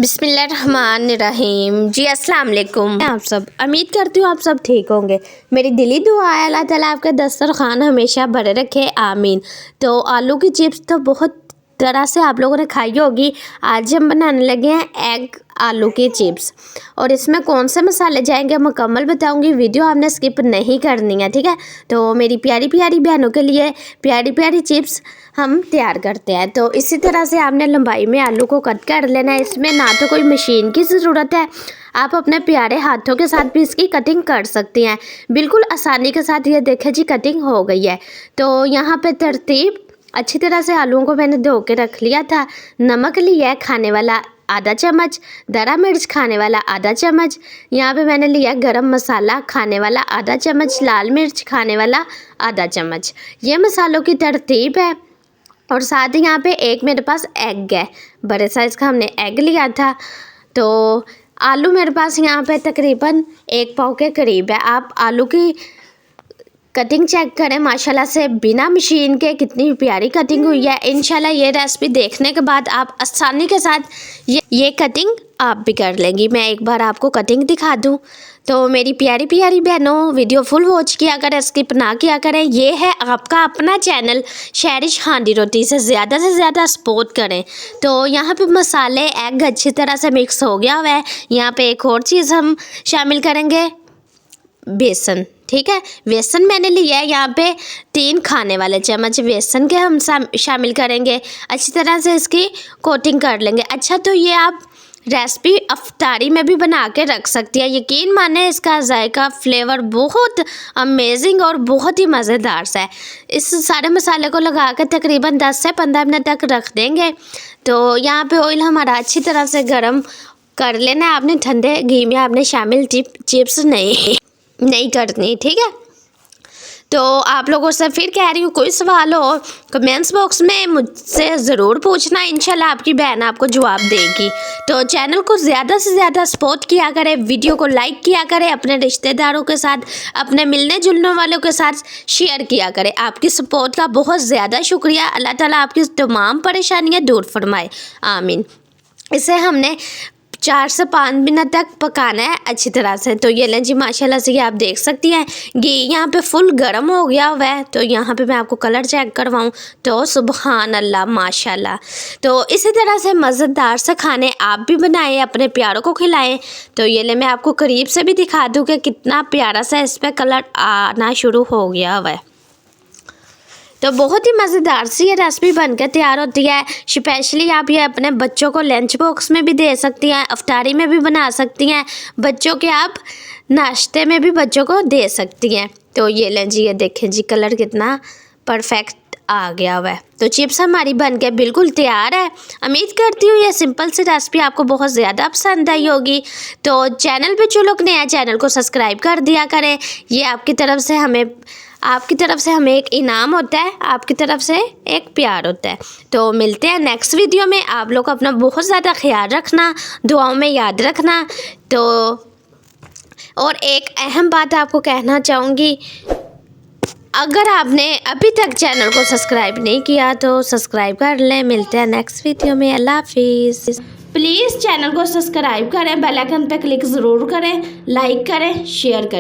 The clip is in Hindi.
बिस्मिल्लाहिर्रहमानिर्रहीम। जी अस्सलाम वालेकुम। आप सब उम्मीद करती हूँ आप सब ठीक होंगे। मेरी दिली दुआ है अल्लाह ताला आपके दस्तरखान हमेशा भरे रखे, आमीन। तो आलू की चिप्स तो बहुत तरह से आप लोगों ने खाई होगी। आज हम बनाने लगे हैं एग आलू की चिप्स, और इसमें कौन से मसाले जाएंगे मुकम्मल बताऊंगी। वीडियो आपने स्किप नहीं करनी है, ठीक है। तो मेरी प्यारी प्यारी बहनों के लिए प्यारी प्यारी चिप्स हम तैयार करते हैं। तो इसी तरह से आपने लंबाई में आलू को कट कर लेना है। इसमें ना तो कोई मशीन की ज़रूरत है, आप अपने प्यारे हाथों के साथ भी इसकी कटिंग कर सकती हैं। बिल्कुल आसानी के साथ ये देखें जी कटिंग हो गई है। तो यहाँ पे तरतीब अच्छी तरह से आलूओं को मैंने धो के रख लिया था। नमक लिया है खाने वाला आधा चम्मच, दरा मिर्च खाने वाला आधा चम्मच, यहाँ पे मैंने लिया गरम मसाला खाने वाला आधा चम्मच, लाल मिर्च खाने वाला आधा चम्मच। ये मसालों की तरतीब है। और साथ ही यहाँ पे एक मेरे पास एग है, बड़े साइज़ का हमने एग लिया था। तो आलू मेरे पास यहाँ पे तकरीबन 1 पाव के करीब है। आप आलू की कटिंग चेक करें माशाल्लाह से, बिना मशीन के कितनी प्यारी कटिंग हुई है। इंशाल्लाह ये रेसिपी देखने के बाद आप आसानी के साथ ये कटिंग आप भी कर लेंगी। मैं एक बार आपको कटिंग दिखा दूं। तो मेरी प्यारी प्यारी बहनों, वीडियो फुल वॉच किया करें, स्किप ना किया करें। ये है आपका अपना चैनल शहरिश हांडी रोटी, से ज़्यादा सपोर्ट करें। तो यहाँ पे मसाले एग अच्छी तरह से मिक्स हो गया हुआ है। यहाँ पे एक और चीज़ हम शामिल करेंगे, बेसन, ठीक है। बेसन मैंने लिया है यहाँ पे 3 खाने वाले चम्मच बेसन के हम शामिल करेंगे। अच्छी तरह से इसकी कोटिंग कर लेंगे। अच्छा, तो ये आप रेसिपी अफ्तारी में भी बना के रख सकती है। यकीन माने इसका जायका फ्लेवर बहुत अमेजिंग और बहुत ही मज़ेदार सा है। इस सारे मसाले को लगा कर तकरीबन 10 से 15 मिनट तक रख देंगे। तो यहाँ पे ऑयल हमारा अच्छी तरह से गर्म कर लेना है। आपने ठंडे घी में आपने शामिल चिप्स नहीं करनी, ठीक है। तो आप लोगों से फिर कह रही हूँ, कोई सवाल हो कमेंट्स बॉक्स में मुझसे ज़रूर पूछना, इंशाल्लाह आपकी बहन आपको जवाब देगी। तो चैनल को ज़्यादा से ज़्यादा सपोर्ट किया करें, वीडियो को लाइक किया करें, अपने रिश्तेदारों के साथ, अपने मिलने जुलने वालों के साथ शेयर किया करें। आपकी सपोर्ट का बहुत ज़्यादा शुक्रिया। अल्लाह ताला आपकी तमाम परेशानियाँ दूर फरमाए, आमीन। इसे हमने 4 से 5 मिनट तक पकाना है अच्छी तरह से। तो ये लें जी, माशाल्लाह से ये आप देख सकती हैं घी यहाँ पे फुल गर्म हो गया हुआ है। तो यहाँ पे मैं आपको कलर चेक करवाऊँ तो सुबहान अल्लाह माशाल्लाह। तो इसी तरह से मज़ेदार से खाने आप भी बनाएं, अपने प्यारों को खिलाएं। तो ये ले मैं आपको करीब से भी दिखा दूँ कि कितना प्यारा सा इस पर कलर आना शुरू हो गया हुआ है। तो बहुत ही मज़ेदार सी ये रेसिपी बनकर तैयार होती है। स्पेशली आप ये अपने बच्चों को लंच बॉक्स में भी दे सकती हैं, अफ्तारी में भी बना सकती हैं, बच्चों के आप नाश्ते में भी बच्चों को दे सकती हैं। तो ये लें जी, ये देखें जी कलर कितना परफेक्ट आ गया हुआ है। तो चिप्स हमारी बनकर बिल्कुल तैयार है। उम्मीद करती हूँ ये सिंपल सी रेसिपी आपको बहुत ज़्यादा पसंद आई होगी। तो चैनल पे जो लोग नए हैं चैनल को सब्सक्राइब कर दिया करें। ये आपकी तरफ से हमें एक इनाम होता है, आपकी तरफ से एक प्यार होता है। तो मिलते हैं नेक्स्ट वीडियो में। आप लोग अपना बहुत ज़्यादा ख्याल रखना, दुआओं में याद रखना। तो और एक अहम बात आपको कहना चाहूँगी, अगर आपने अभी तक चैनल को सब्सक्राइब नहीं किया तो सब्सक्राइब कर लें। मिलते हैं नेक्स्ट वीडियो में। अल्लाह हाफिज़। प्लीज़ चैनल को सब्सक्राइब करें, बेल आइकन पर क्लिक ज़रूर करें, लाइक करें, शेयर करें।